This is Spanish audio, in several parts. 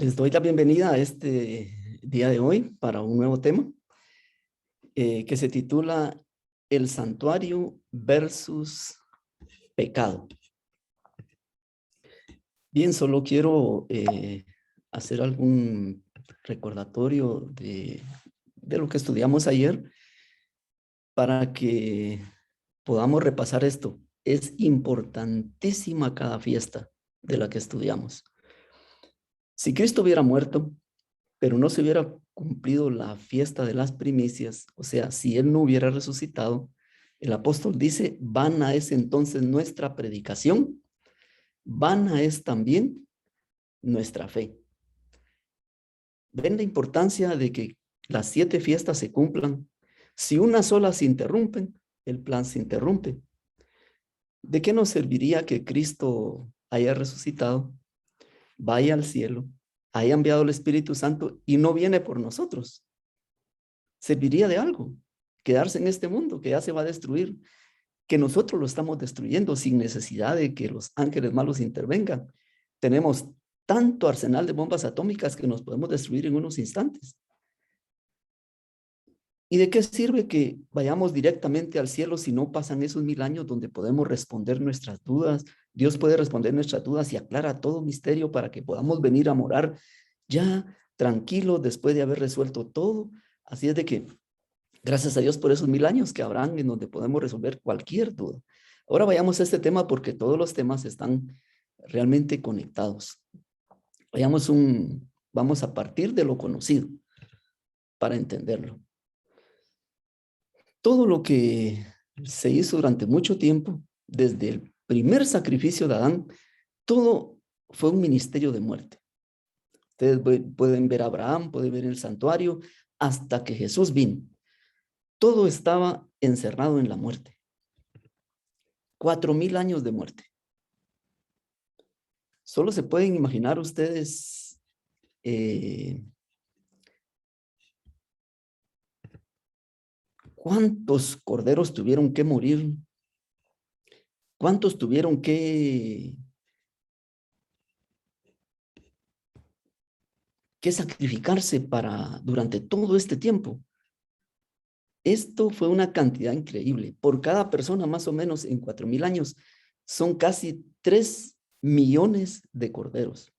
Les doy la bienvenida a este día de hoy para un nuevo tema que se titula El santuario versus pecado. Bien, solo quiero hacer algún recordatorio de lo que estudiamos ayer para que podamos repasar esto. Es importantísima cada fiesta de la que estudiamos. Si Cristo hubiera muerto, pero no se hubiera cumplido la fiesta de las primicias, o sea, si Él no hubiera resucitado, el apóstol dice, vana es entonces nuestra predicación, vana es también nuestra fe. ¿Ven la importancia de que las 7 fiestas se cumplan? Si una sola se interrumpen, el plan se interrumpe. ¿De qué nos serviría que Cristo haya resucitado, vaya al cielo, haya enviado el Espíritu Santo y no viene por nosotros? ¿Serviría de algo quedarse en este mundo que ya se va a destruir, que nosotros lo estamos destruyendo sin necesidad de que los ángeles malos intervengan? Tenemos tanto arsenal de bombas atómicas que nos podemos destruir en unos instantes. ¿Y de qué sirve que vayamos directamente al cielo si no pasan esos 1000 años donde podemos responder nuestras dudas? Dios puede responder nuestras dudas y aclara todo misterio para que podamos venir a morar ya tranquilos después de haber resuelto todo. Así es de que gracias a Dios por esos 1000 años que habrán en donde podemos resolver cualquier duda. Ahora vayamos a este tema porque todos los temas están realmente conectados. Vamos a partir de lo conocido para entenderlo. Todo lo que se hizo durante mucho tiempo, desde el primer sacrificio de Adán, todo fue un ministerio de muerte. Ustedes pueden ver a Abraham, pueden ver el santuario, hasta que Jesús vino. Todo estaba encerrado en la muerte. 4000 años de muerte. Solo se pueden imaginar ustedes cuántos corderos tuvieron que morir, cuántos tuvieron que sacrificarse durante todo este tiempo. Esto fue una cantidad increíble. Por cada persona, más o menos en 4000 años, son casi 3 millones de corderos.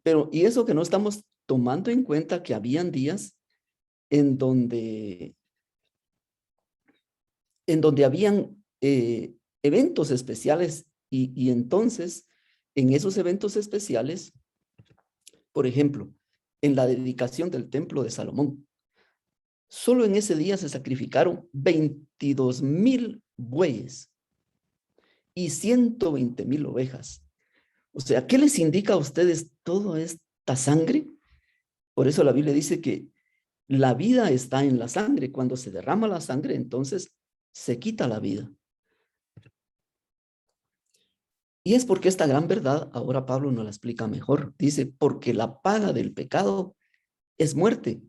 Pero, y eso que no estamos tomando en cuenta que habían días en donde habían eventos especiales y entonces en esos eventos especiales, por ejemplo, en la dedicación del templo de Salomón, solo en ese día se sacrificaron 22,000 bueyes y 120,000 ovejas. O sea, ¿qué les indica a ustedes toda esta sangre? Por eso la Biblia dice que la vida está en la sangre. Cuando se derrama la sangre, entonces se quita la vida. Y es porque esta gran verdad, ahora Pablo nos la explica mejor. Dice, porque la paga del pecado es muerte,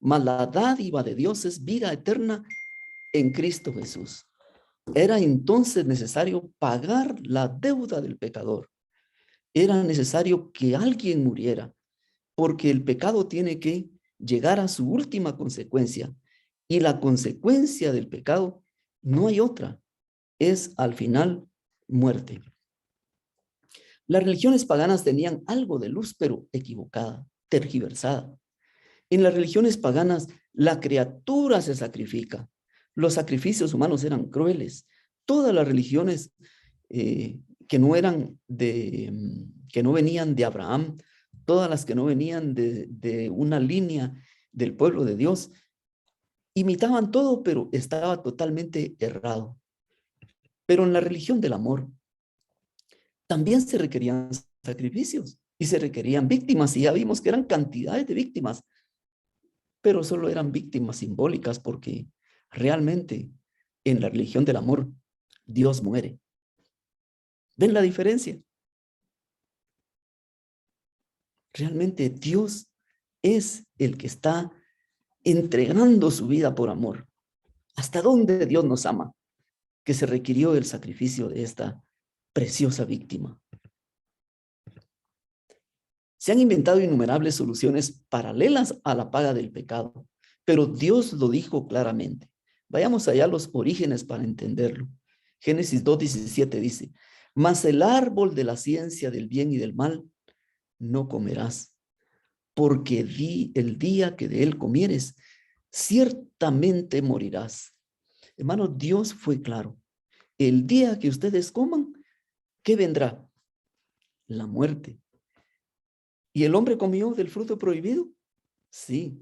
mas la dádiva de Dios es vida eterna en Cristo Jesús. Era entonces necesario pagar la deuda del pecador. Era necesario que alguien muriera, porque el pecado tiene que llegar a su última consecuencia. Y la consecuencia del pecado no hay otra, es al final muerte. Las religiones paganas tenían algo de luz, pero equivocada, tergiversada. En las religiones paganas, la criatura se sacrifica. Los sacrificios humanos eran crueles. Todas las religiones que no venían de Abraham, todas las que no venían de una línea del pueblo de Dios, imitaban todo, pero estaba totalmente errado. Pero en la religión del amor, también se requerían sacrificios y se requerían víctimas, y ya vimos que eran cantidades de víctimas, pero solo eran víctimas simbólicas porque realmente en la religión del amor Dios muere. ¿Ven la diferencia? Realmente Dios es el que está entregando su vida por amor. ¿Hasta dónde Dios nos ama? Que se requirió el sacrificio de esta preciosa víctima. Se han inventado innumerables soluciones paralelas a la paga del pecado, pero Dios lo dijo claramente. Vayamos allá a los orígenes para entenderlo. Génesis 2:17 dice, mas el árbol de la ciencia del bien y del mal no comerás, porque el día que de él comieres, ciertamente morirás. Hermano, Dios fue claro. El día que ustedes coman, ¿qué vendrá? La muerte. ¿Y el hombre comió del fruto prohibido? Sí,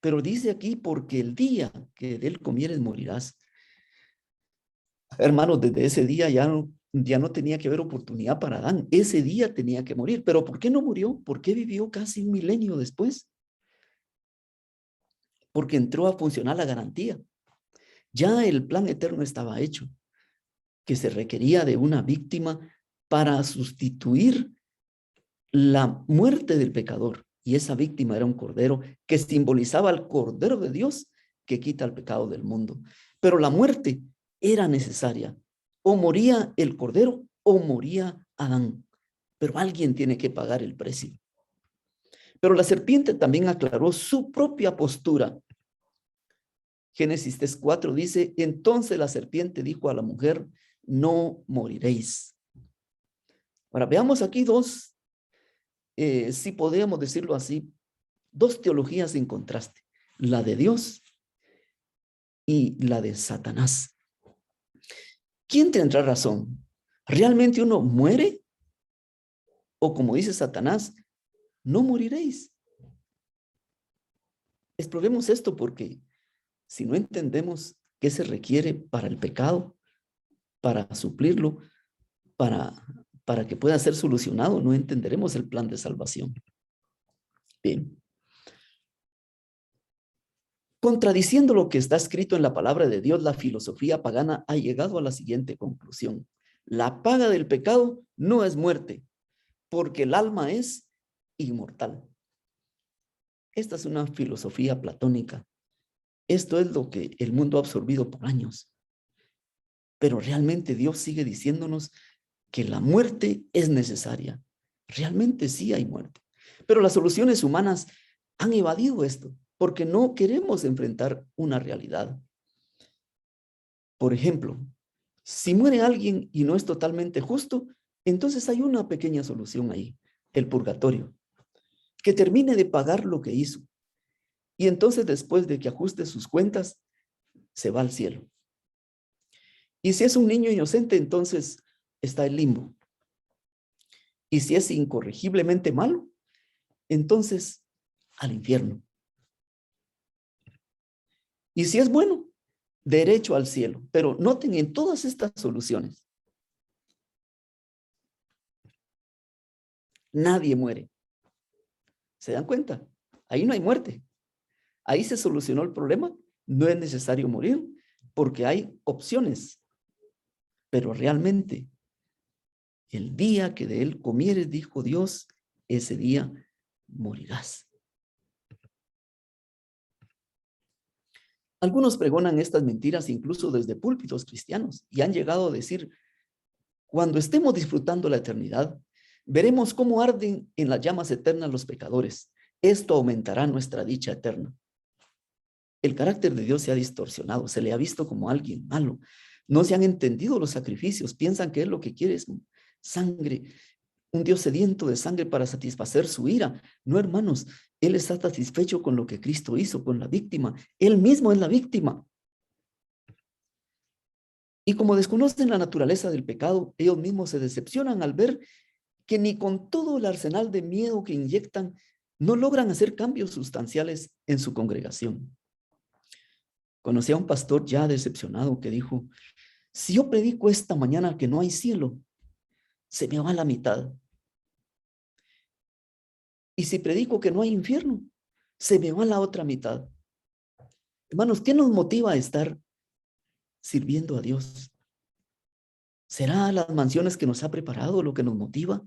pero dice aquí, porque el día que de él comieres morirás. Hermanos, desde ese día ya no tenía que haber oportunidad para Adán. Ese día tenía que morir. ¿Pero por qué no murió? ¿Por qué vivió casi 1 milenio después? Porque entró a funcionar la garantía. Ya el plan eterno estaba hecho, que se requería de una víctima para sustituir la muerte del pecador. Y esa víctima era un cordero que simbolizaba al Cordero de Dios que quita el pecado del mundo. Pero la muerte era necesaria. O moría el cordero o moría Adán. Pero alguien tiene que pagar el precio. Pero la serpiente también aclaró su propia postura. Génesis 3:4 dice, entonces la serpiente dijo a la mujer, no moriréis. Ahora veamos aquí si podemos decirlo así, dos teologías en contraste, la de Dios y la de Satanás. ¿Quién tendrá razón? ¿Realmente uno muere? O como dice Satanás, no moriréis. Exploremos esto porque si no entendemos qué se requiere para el pecado, para suplirlo, para que pueda ser solucionado, no entenderemos el plan de salvación. Bien. Contradiciendo lo que está escrito en la palabra de Dios, la filosofía pagana ha llegado a la siguiente conclusión. La paga del pecado no es muerte, porque el alma es inmortal. Esta es una filosofía platónica. Esto es lo que el mundo ha absorbido por años. Pero realmente Dios sigue diciéndonos que la muerte es necesaria. Realmente sí hay muerte. Pero las soluciones humanas han evadido esto porque no queremos enfrentar una realidad. Por ejemplo, si muere alguien y no es totalmente justo, entonces hay una pequeña solución ahí, el purgatorio, que termine de pagar lo que hizo. Y entonces después de que ajuste sus cuentas, se va al cielo. Y si es un niño inocente, entonces está el limbo. Y si es incorregiblemente malo, entonces al infierno. Y si es bueno, derecho al cielo. Pero noten en todas estas soluciones, nadie muere. ¿Se dan cuenta? Ahí no hay muerte. Ahí se solucionó el problema. No es necesario morir porque hay opciones. Pero realmente, el día que de él comieres, dijo Dios, ese día morirás. Algunos pregonan estas mentiras incluso desde púlpitos cristianos y han llegado a decir, cuando estemos disfrutando la eternidad, veremos cómo arden en las llamas eternas los pecadores. Esto aumentará nuestra dicha eterna. El carácter de Dios se ha distorsionado, se le ha visto como alguien malo. No se han entendido los sacrificios, piensan que Él lo que quiere es sangre, un Dios sediento de sangre para satisfacer su ira. No, hermanos, Él está satisfecho con lo que Cristo hizo, con la víctima. Él mismo es la víctima. Y como desconocen la naturaleza del pecado, ellos mismos se decepcionan al ver que ni con todo el arsenal de miedo que inyectan, no logran hacer cambios sustanciales en su congregación. Conocí a un pastor ya decepcionado que dijo, si yo predico esta mañana que no hay cielo, se me va la mitad. Y si predico que no hay infierno, se me va la otra mitad. Hermanos, ¿qué nos motiva a estar sirviendo a Dios? ¿Será las mansiones que nos ha preparado lo que nos motiva?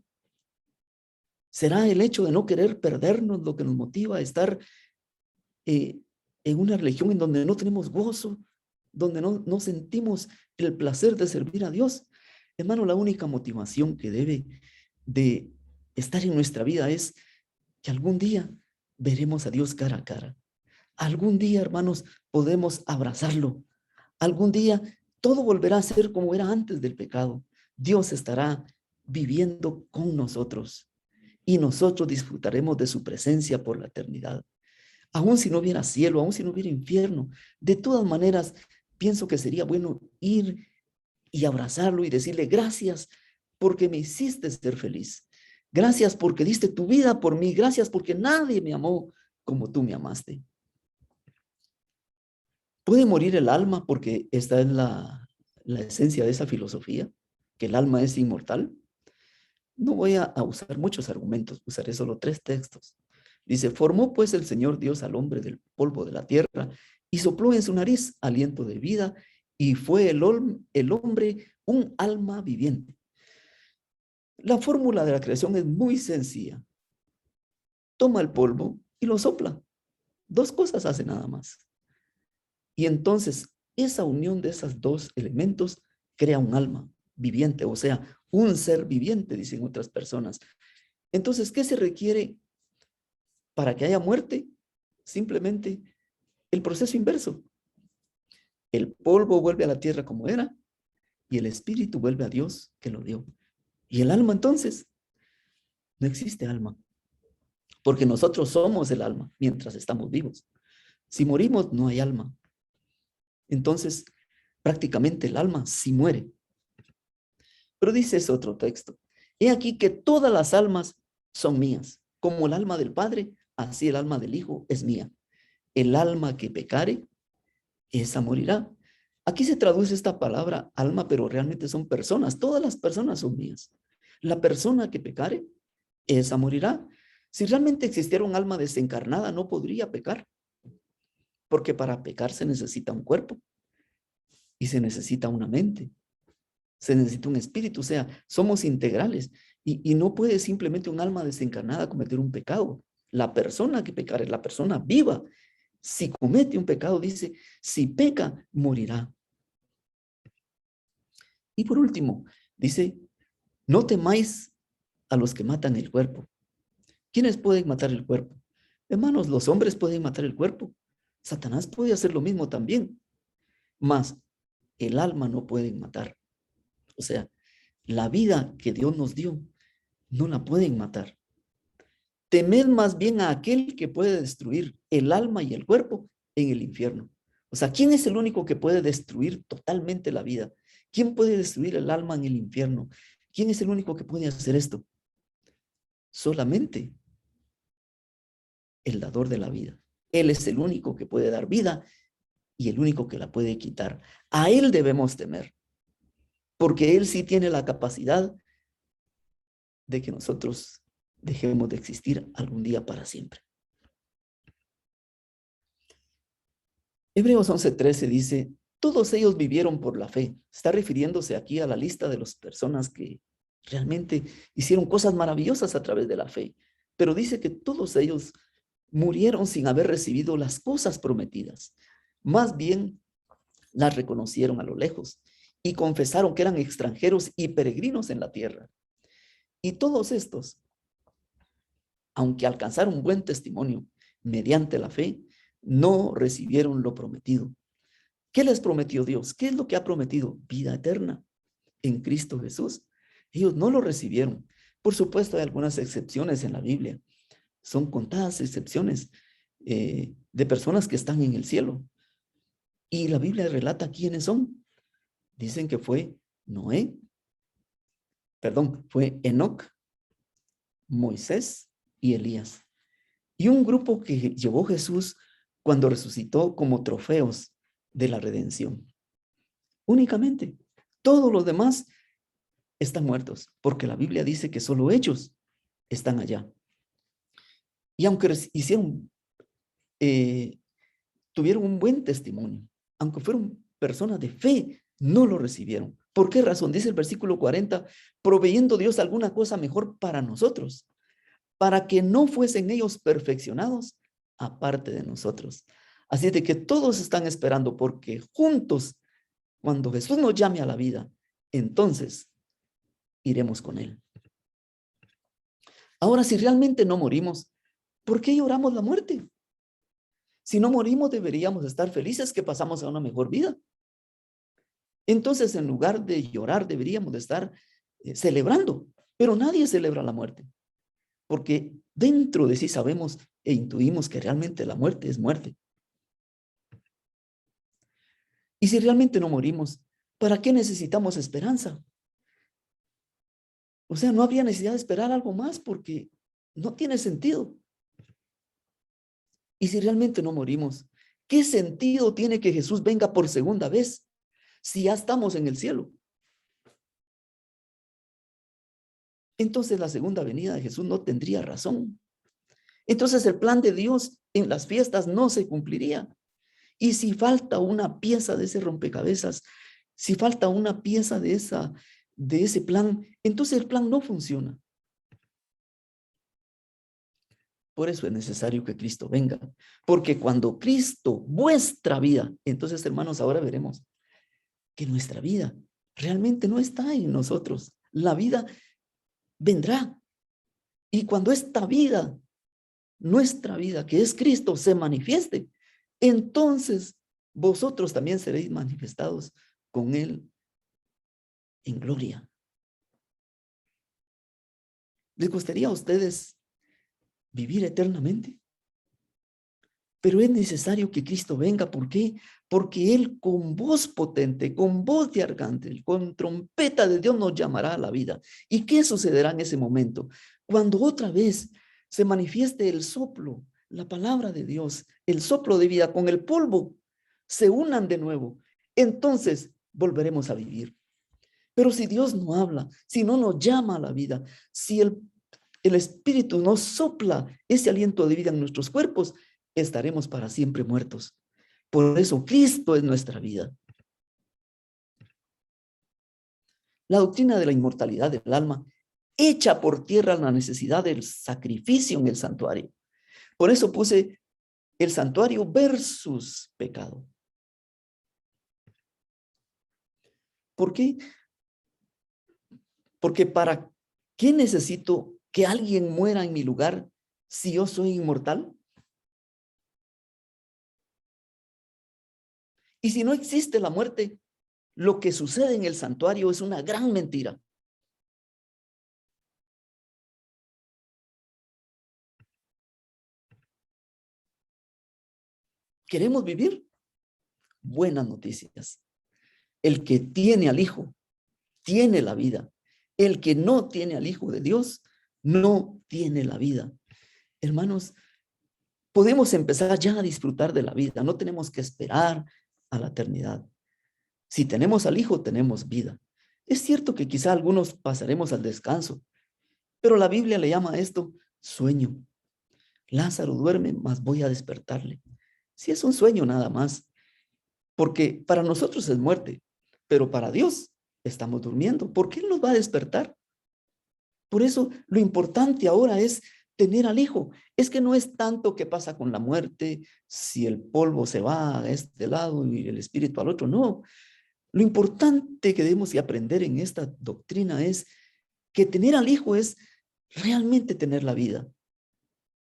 ¿Será el hecho de no querer perdernos lo que nos motiva a estar en una religión en donde no tenemos gozo, donde no sentimos el placer de servir a Dios? Hermano, la única motivación que debe de estar en nuestra vida es que algún día veremos a Dios cara a cara. Algún día, hermanos, podemos abrazarlo. Algún día todo volverá a ser como era antes del pecado. Dios estará viviendo con nosotros y nosotros disfrutaremos de su presencia por la eternidad. Aún si no hubiera cielo, aún si no hubiera infierno, de todas maneras, pienso que sería bueno ir y abrazarlo y decirle gracias porque me hiciste ser feliz. Gracias porque diste tu vida por mí. Gracias porque nadie me amó como tú me amaste. ¿Puede morir el alma? Porque esta es la esencia de esa filosofía, que el alma es inmortal. No voy a usar muchos argumentos, usaré solo 3 textos. Dice, formó pues el Señor Dios al hombre del polvo de la tierra y sopló en su nariz aliento de vida y fue el hombre un alma viviente. La fórmula de la creación es muy sencilla. Toma el polvo y lo sopla. 2 cosas hace nada más. Y entonces esa unión de esos 2 elementos crea un alma viviente, o sea, un ser viviente, dicen otras personas. Entonces, ¿qué se requiere para que haya muerte? Simplemente el proceso inverso. El polvo vuelve a la tierra como era y el espíritu vuelve a Dios que lo dio. Y el alma entonces, no existe alma, porque nosotros somos el alma mientras estamos vivos. Si morimos, no hay alma. Entonces, prácticamente el alma sí muere. Pero dice ese otro texto, he aquí que todas las almas son mías, como el alma del Padre, así el alma del Hijo es mía. El alma que pecare, esa morirá. Aquí se traduce esta palabra alma, pero realmente son personas. Todas las personas son mías. La persona que pecare, esa morirá. Si realmente existiera un alma desencarnada, no podría pecar, porque para pecar se necesita un cuerpo y se necesita una mente. Se necesita un espíritu, o sea, somos integrales y no puede simplemente un alma desencarnada cometer un pecado. La persona que pecare, la persona viva, si comete un pecado, dice, si peca, morirá. Y por último, dice, no temáis a los que matan el cuerpo. ¿Quiénes pueden matar el cuerpo? Hermanos, los hombres pueden matar el cuerpo. Satanás puede hacer lo mismo también. Mas el alma no pueden matar. O sea, la vida que Dios nos dio, no la pueden matar. Temed más bien a aquel que puede destruir el alma y el cuerpo en el infierno. O sea, ¿quién es el único que puede destruir totalmente la vida? ¿Quién puede destruir el alma en el infierno? ¿Quién es el único que puede hacer esto? Solamente el dador de la vida. Él es el único que puede dar vida y el único que la puede quitar. A él debemos temer, porque él sí tiene la capacidad de que nosotros dejemos de existir algún día para siempre. Hebreos 11:13 dice, todos ellos vivieron por la fe. Está refiriéndose aquí a la lista de las personas que realmente hicieron cosas maravillosas a través de la fe. Pero dice que todos ellos murieron sin haber recibido las cosas prometidas. Más bien las reconocieron a lo lejos y confesaron que eran extranjeros y peregrinos en la tierra. Y todos estos, aunque alcanzaron buen testimonio mediante la fe, no recibieron lo prometido. ¿Qué les prometió Dios? ¿Qué es lo que ha prometido? Vida eterna en Cristo Jesús. Ellos no lo recibieron. Por supuesto, hay algunas excepciones en la Biblia. Son contadas excepciones de personas que están en el cielo. Y la Biblia relata quiénes son. Dicen que fue fue Enoc, Moisés y Elías. Y un grupo que llevó Jesús cuando resucitó como trofeos de la redención. Únicamente. Todos los demás están muertos, porque la Biblia dice que solo ellos están allá. Y aunque tuvieron un buen testimonio, aunque fueron personas de fe, no lo recibieron. ¿Por qué razón? Dice el versículo 40, proveyendo Dios alguna cosa mejor para nosotros, para que no fuesen ellos perfeccionados aparte de nosotros. Así de que todos están esperando, porque juntos, cuando Jesús nos llame a la vida, entonces iremos con él. Ahora, si realmente no morimos, ¿Por qué lloramos la muerte? Si no morimos, deberíamos estar felices que pasamos a una mejor vida. Entonces, en lugar de llorar, deberíamos de estar celebrando. Pero nadie celebra la muerte, porque dentro de sí sabemos e intuimos que realmente la muerte es muerte. Y si realmente no morimos, ¿para qué necesitamos esperanza? O sea, no habría necesidad de esperar algo más porque no tiene sentido. Y si realmente no morimos, ¿qué sentido tiene que Jesús venga por segunda vez si ya estamos en el cielo? Entonces la segunda venida de Jesús no tendría razón. Entonces el plan de Dios en las fiestas no se cumpliría. Y si falta una pieza de ese rompecabezas, si falta una pieza de ese plan, entonces el plan no funciona. Por eso es necesario que Cristo venga, porque cuando Cristo, vuestra vida, entonces hermanos, ahora veremos que nuestra vida realmente no está en nosotros. La vida vendrá. Y cuando esta vida, nuestra vida, que es Cristo, se manifieste, entonces vosotros también seréis manifestados con Él en gloria. ¿Les gustaría a ustedes vivir eternamente? Pero es necesario que Cristo venga. ¿Por qué? Porque Él con voz potente, con voz de arcángel, con trompeta de Dios nos llamará a la vida. ¿Y qué sucederá en ese momento? Cuando otra vez se manifieste el soplo, la palabra de Dios, el soplo de vida con el polvo, se unan de nuevo. Entonces volveremos a vivir. Pero si Dios no habla, si no nos llama a la vida, si el Espíritu no sopla ese aliento de vida en nuestros cuerpos, estaremos para siempre muertos. Por eso Cristo es nuestra vida. La doctrina de la inmortalidad del alma echa por tierra la necesidad del sacrificio en el santuario. Por eso puse el santuario versus pecado. ¿Por qué? Porque ¿para qué necesito que alguien muera en mi lugar si yo soy inmortal? Y si no existe la muerte, lo que sucede en el santuario es una gran mentira. ¿Queremos vivir? Buenas noticias. El que tiene al Hijo, tiene la vida. El que no tiene al Hijo de Dios, no tiene la vida. Hermanos, podemos empezar ya a disfrutar de la vida. No tenemos que esperar a la eternidad. Si tenemos al Hijo, tenemos vida. Es cierto que quizá algunos pasaremos al descanso, pero la Biblia le llama a esto sueño. Lázaro duerme, mas voy a despertarle. Si es un sueño nada más, porque para nosotros es muerte, pero para Dios estamos durmiendo. ¿Por qué Él nos va a despertar? Por eso lo importante ahora es tener al Hijo. Es que no es tanto qué pasa con la muerte, si el polvo se va a este lado y el espíritu al otro, no. Lo importante que debemos de aprender en esta doctrina es que tener al Hijo es realmente tener la vida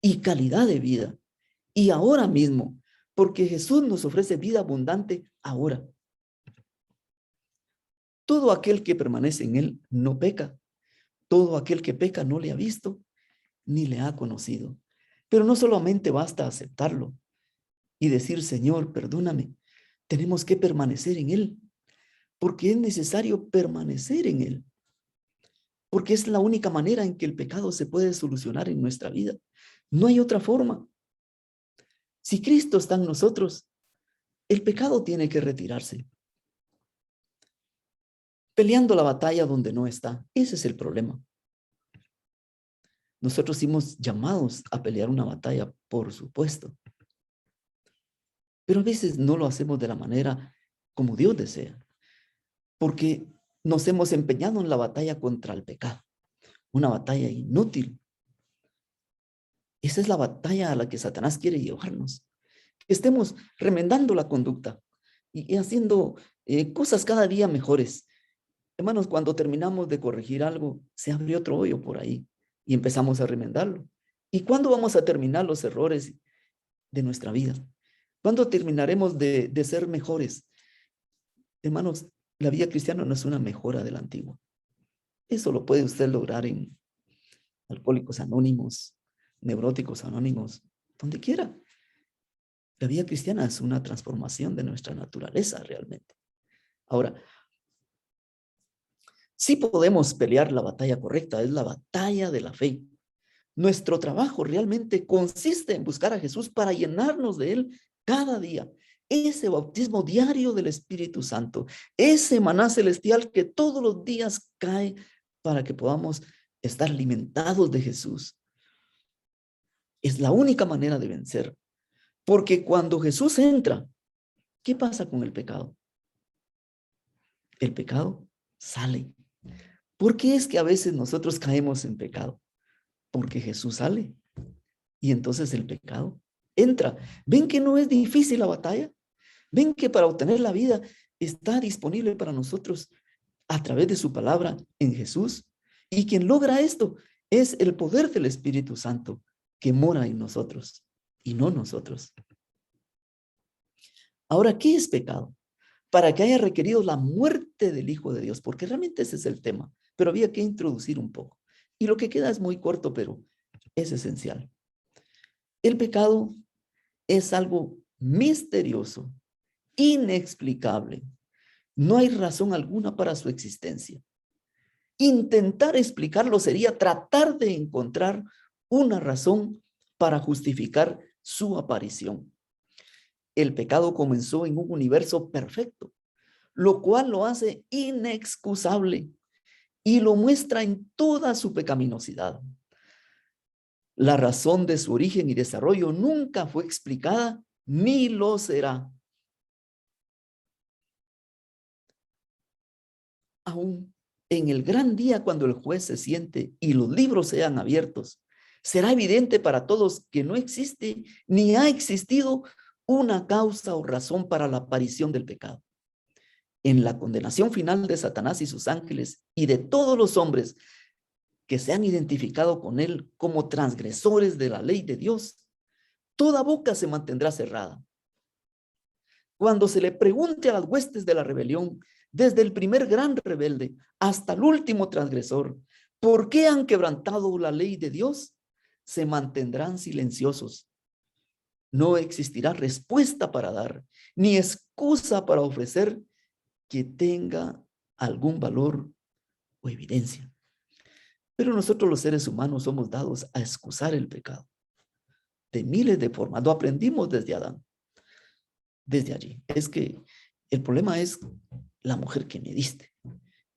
y calidad de vida. Y ahora mismo, porque Jesús nos ofrece vida abundante ahora. Todo aquel que permanece en Él no peca. Todo aquel que peca no le ha visto ni le ha conocido. Pero no solamente basta aceptarlo y decir, Señor, perdóname. Tenemos que permanecer en Él, porque es necesario permanecer en Él, porque es la única manera en que el pecado se puede solucionar en nuestra vida. No hay otra forma. Si Cristo está en nosotros, el pecado tiene que retirarse. Peleando la batalla donde no está. Ese es el problema. Nosotros somos llamados a pelear una batalla, por supuesto. Pero a veces no lo hacemos de la manera como Dios desea. Porque nos hemos empeñado en la batalla contra el pecado. Una batalla inútil. Esa es la batalla a la que Satanás quiere llevarnos. Que estemos remendando la conducta y haciendo cosas cada día mejores. Hermanos, cuando terminamos de corregir algo, se abre otro hoyo por ahí y empezamos a remendarlo. ¿Y cuándo vamos a terminar los errores de nuestra vida? ¿Cuándo terminaremos de ser mejores? Hermanos, la vida cristiana no es una mejora de la antigua. Eso lo puede usted lograr en Alcohólicos Anónimos, Neuróticos Anónimos, donde quiera. La vida cristiana es una transformación de nuestra naturaleza realmente. Ahora, sí podemos pelear la batalla correcta, es la batalla de la fe. Nuestro trabajo realmente consiste en buscar a Jesús para llenarnos de Él cada día. Ese bautismo diario del Espíritu Santo, ese maná celestial que todos los días cae para que podamos estar alimentados de Jesús. Es la única manera de vencer. Porque cuando Jesús entra, ¿qué pasa con el pecado? El pecado sale. ¿Por qué es que a veces nosotros caemos en pecado? Porque Jesús sale y entonces el pecado entra. ¿Ven que no es difícil la batalla? ¿Ven que para obtener la vida está disponible para nosotros a través de su palabra en Jesús? Y quien logra esto es el poder del Espíritu Santo que mora en nosotros y no nosotros. Ahora, ¿qué es pecado? Para que haya requerido la muerte del Hijo de Dios, porque realmente ese es el tema, pero había que introducir un poco. Y lo que queda es muy corto, pero es esencial. El pecado es algo misterioso, inexplicable. No hay razón alguna para su existencia. Intentar explicarlo sería tratar de encontrar una razón para justificar su aparición. El pecado comenzó en un universo perfecto, lo cual lo hace inexcusable y lo muestra en toda su pecaminosidad. La razón de su origen y desarrollo nunca fue explicada ni lo será. Aún en el gran día cuando el juez se siente y los libros sean abiertos, será evidente para todos que no existe ni ha existido una causa o razón para la aparición del pecado. En la condenación final de Satanás y sus ángeles y de todos los hombres que se han identificado con él como transgresores de la ley de Dios, toda boca se mantendrá cerrada. Cuando se le pregunte a las huestes de la rebelión, desde el primer gran rebelde hasta el último transgresor, ¿por qué han quebrantado la ley de Dios? Se mantendrán silenciosos. No existirá respuesta para dar, ni excusa para ofrecer que tenga algún valor o evidencia. Pero nosotros los seres humanos somos dados a excusar el pecado de miles de formas. Lo aprendimos desde Adán, desde allí. Es que el problema es la mujer que me diste.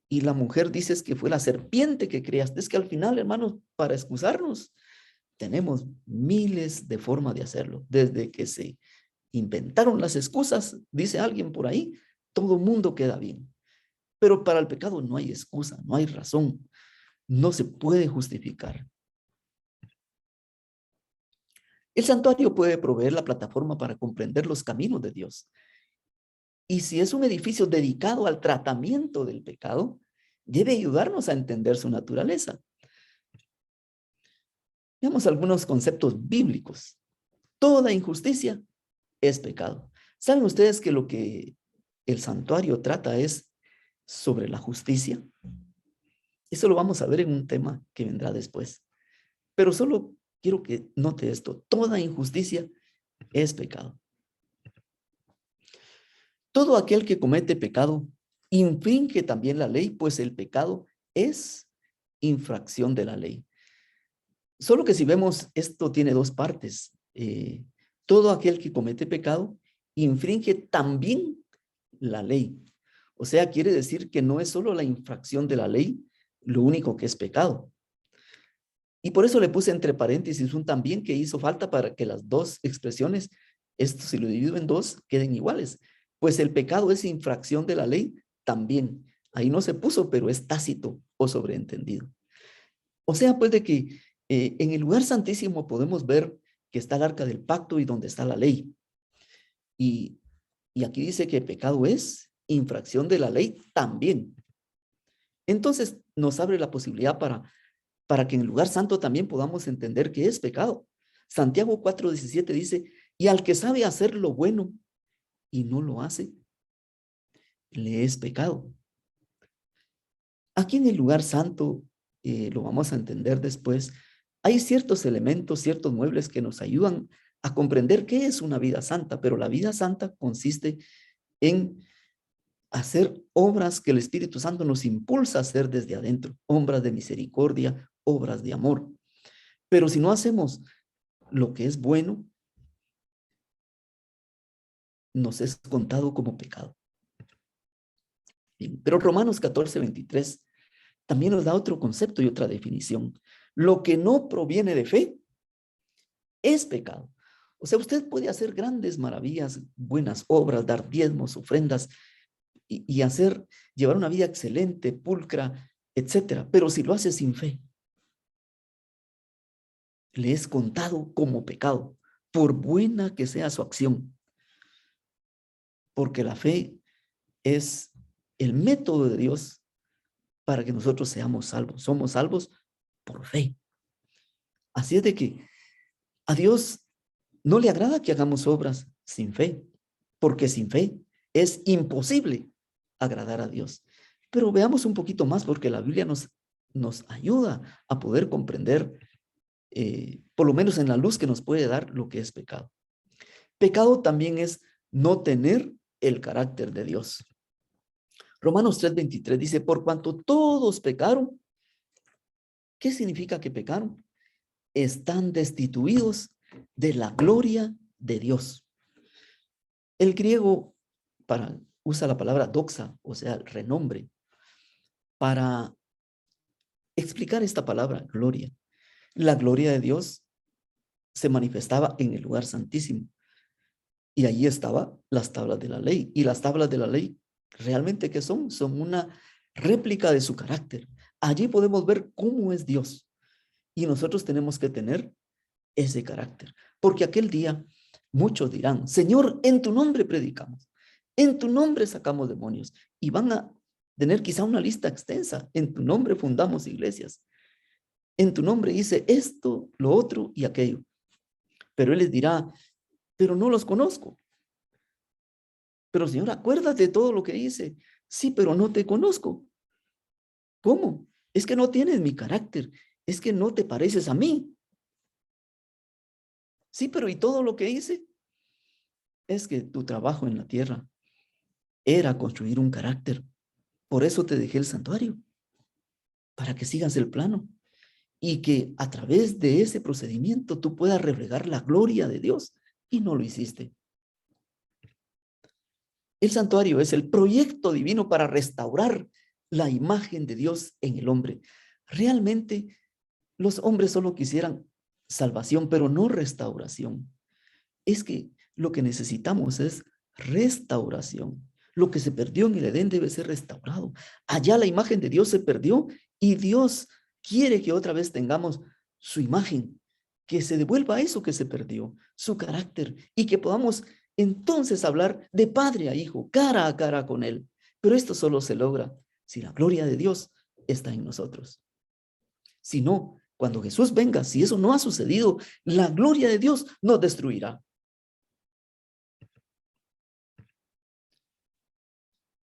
Y la mujer dices que fue la serpiente que creaste. Es que al final, hermanos, para excusarnos, tenemos miles de formas de hacerlo. Desde que se inventaron las excusas, dice alguien por ahí, todo mundo queda bien. Pero para el pecado no hay excusa, no hay razón. No se puede justificar. El santuario puede proveer la plataforma para comprender los caminos de Dios. Y si es un edificio dedicado al tratamiento del pecado, debe ayudarnos a entender su naturaleza. Veamos algunos conceptos bíblicos. Toda injusticia es pecado. ¿Saben ustedes que lo que el santuario trata es sobre la justicia? Eso lo vamos a ver en un tema que vendrá después. Pero solo quiero que note esto. Toda injusticia es pecado. Todo aquel que comete pecado infringe también la ley, pues el pecado es infracción de la ley. Solo que si vemos, esto tiene dos partes. Todo aquel que comete pecado infringe también la ley. O sea, quiere decir que no es solo la infracción de la ley lo único que es pecado. Y por eso le puse entre paréntesis un también que hizo falta para que las dos expresiones, esto si lo divido en dos, queden iguales. Pues el pecado es infracción de la ley también. Ahí no se puso, pero es tácito o sobreentendido. O sea, pues de que en el lugar santísimo podemos ver que está el arca del pacto y donde está la ley. Y aquí dice que pecado es infracción de la ley también. Entonces nos abre la posibilidad para para que en el lugar santo también podamos entender qué es pecado. Santiago 4:17 dice, y al que sabe hacer lo bueno y no lo hace, le es pecado. Aquí en el lugar santo, lo vamos a entender después, hay ciertos elementos, ciertos muebles que nos ayudan a comprender qué es una vida santa, pero la vida santa consiste en hacer obras que el Espíritu Santo nos impulsa a hacer desde adentro, obras de misericordia, obras de amor. Pero si no hacemos lo que es bueno, nos es contado como pecado. Bien, pero Romanos 14:23 también nos da otro concepto y otra definición. Lo que no proviene de fe es pecado. O sea, usted puede hacer grandes maravillas, buenas obras, dar diezmos, ofrendas y llevar una vida excelente, pulcra, etcétera. Pero si lo hace sin fe, le es contado como pecado, por buena que sea su acción. Porque la fe es el método de Dios para que nosotros seamos salvos. Somos salvos por fe. Así es de que a Dios no le agrada que hagamos obras sin fe, porque sin fe es imposible agradar a Dios. Pero veamos un poquito más, porque la Biblia nos ayuda a poder comprender, por lo menos en la luz que nos puede dar, lo que es pecado. Pecado también es no tener el carácter de Dios. Romanos 3:23 dice, por cuanto todos pecaron, ¿qué significa que pecaron? Están destituidos de la gloria de Dios. El griego usa la palabra doxa, o sea, renombre, para explicar esta palabra, gloria. La gloria de Dios se manifestaba en el lugar santísimo. Y allí estaban las tablas de la ley. Y las tablas de la ley, ¿realmente qué son? Son una réplica de su carácter. Allí podemos ver cómo es Dios. Y nosotros tenemos que tener ese carácter. Porque aquel día muchos dirán, Señor, en tu nombre predicamos, en tu nombre sacamos demonios. Y van a tener quizá una lista extensa. En tu nombre fundamos iglesias. En tu nombre hice esto, lo otro y aquello. Pero Él les dirá, pero no los conozco. Pero Señor, acuérdate de todo lo que hice. Sí, pero no te conozco. ¿Cómo? Es que no tienes mi carácter. Es que no te pareces a mí. Sí, pero ¿y todo lo que hice? Es que tu trabajo en la tierra era construir un carácter. Por eso te dejé el santuario, para que sigas el plano y que a través de ese procedimiento tú puedas reflejar la gloria de Dios. Y no lo hiciste. El santuario es el proyecto divino para restaurar la imagen de Dios en el hombre. Realmente los hombres solo quisieran salvación, pero no restauración. Es que lo que necesitamos es restauración. Lo que se perdió en el Edén debe ser restaurado. Allá la imagen de Dios se perdió y Dios quiere que otra vez tengamos su imagen, que se devuelva eso que se perdió, su carácter, y que podamos entonces hablar de padre a hijo, cara a cara con Él. Pero esto solo se logra si la gloria de Dios está en nosotros. Si no, cuando Jesús venga, si eso no ha sucedido, la gloria de Dios nos destruirá.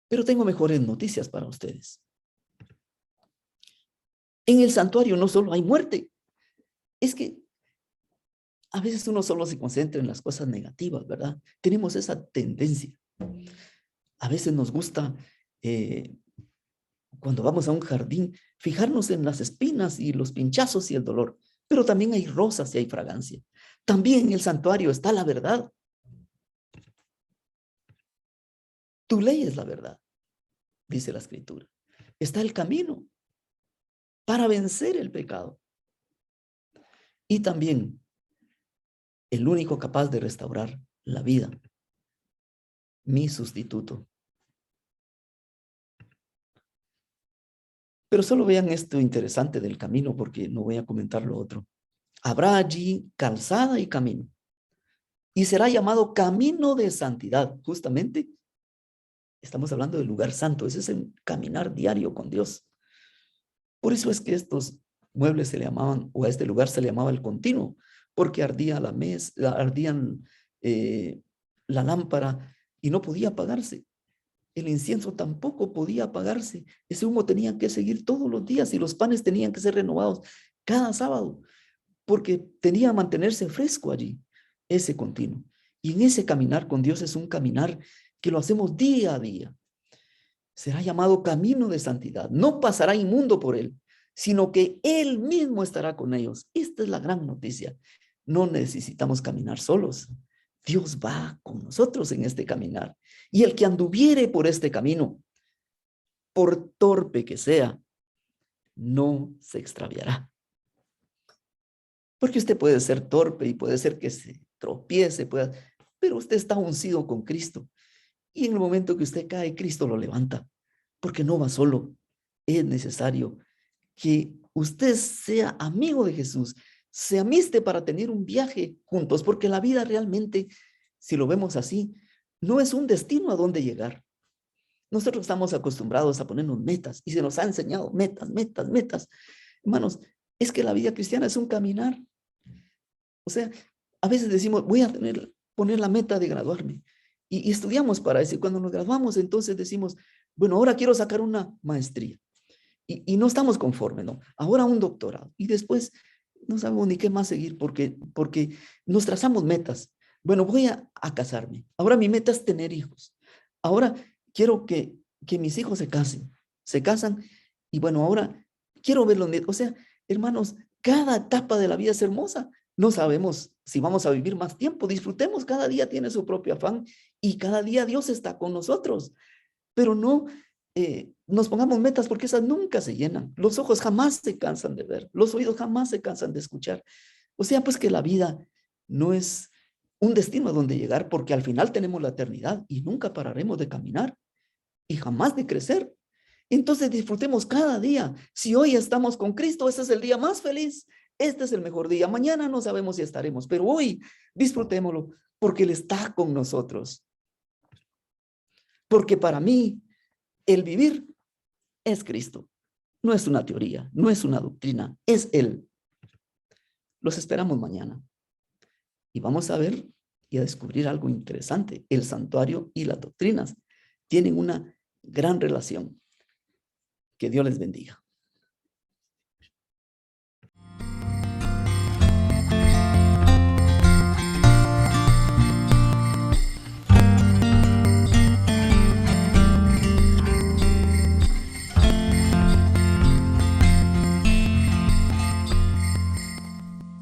Pero tengo mejores noticias para ustedes. En el santuario no solo hay muerte, es que a veces uno solo se concentra en las cosas negativas, ¿verdad? Tenemos esa tendencia. A veces nos gusta, cuando vamos a un jardín, fijarnos en las espinas y los pinchazos y el dolor, pero también hay rosas y hay fragancia. También en el santuario está la verdad. Tu ley es la verdad, dice la Escritura. Está el camino para vencer el pecado. Y también el único capaz de restaurar la vida, mi sustituto. Pero solo vean esto interesante del camino, porque no voy a comentar lo otro. Habrá allí calzada y camino, y será llamado camino de santidad. Justamente estamos hablando del lugar santo, ese es el caminar diario con Dios. Por eso es que estos muebles se le llamaban, o a este lugar se le llamaba el continuo, porque ardía la mesa, ardían la lámpara y no podía apagarse. El incienso tampoco podía apagarse. Ese humo tenía que seguir todos los días y los panes tenían que ser renovados cada sábado, porque tenía que mantenerse fresco allí, ese continuo. Y en ese caminar con Dios es un caminar que lo hacemos día a día. Será llamado camino de santidad. No pasará inmundo por él, sino que él mismo estará con ellos. Esta es la gran noticia. No necesitamos caminar solos. Dios va con nosotros en este caminar. Y el que anduviere por este camino, por torpe que sea, no se extraviará. Porque usted puede ser torpe y puede ser que se tropiece, pero usted está uncido con Cristo. Y en el momento que usted cae, Cristo lo levanta, porque no va solo. Es necesario que usted sea amigo de Jesús, se amiste para tener un viaje juntos, porque la vida realmente, si lo vemos así, no es un destino a donde llegar. Nosotros estamos acostumbrados a ponernos metas y se nos ha enseñado metas, metas, metas. Hermanos, es que la vida cristiana es un caminar. O sea, a veces decimos, voy a poner la meta de graduarme. Y estudiamos para eso. Y cuando nos graduamos, entonces decimos, bueno, ahora quiero sacar una maestría. Y no estamos conformes, ¿no? Ahora un doctorado. Y después no sabemos ni qué más seguir porque nos trazamos metas. Bueno, voy a casarme. Ahora mi meta es tener hijos. Ahora quiero que mis hijos se casen. Se casan y bueno, ahora quiero verlos. O sea, hermanos, cada etapa de la vida es hermosa. No sabemos si vamos a vivir más tiempo. Disfrutemos, cada día tiene su propio afán y cada día Dios está con nosotros. Pero no nos pongamos metas porque esas nunca se llenan. Los ojos jamás se cansan de ver, los oídos jamás se cansan de escuchar. O sea, pues que la vida no es un destino a donde llegar porque al final tenemos la eternidad y nunca pararemos de caminar y jamás de crecer. Entonces disfrutemos cada día. Si hoy estamos con Cristo, este es el día más feliz. Este es el mejor día. Mañana no sabemos si estaremos, pero hoy disfrutémoslo porque Él está con nosotros. Porque para mí, el vivir es Cristo. No es una teoría, no es una doctrina, es Él. Los esperamos mañana. Y vamos a ver y a descubrir algo interesante. El santuario y las doctrinas tienen una gran relación. Que Dios les bendiga.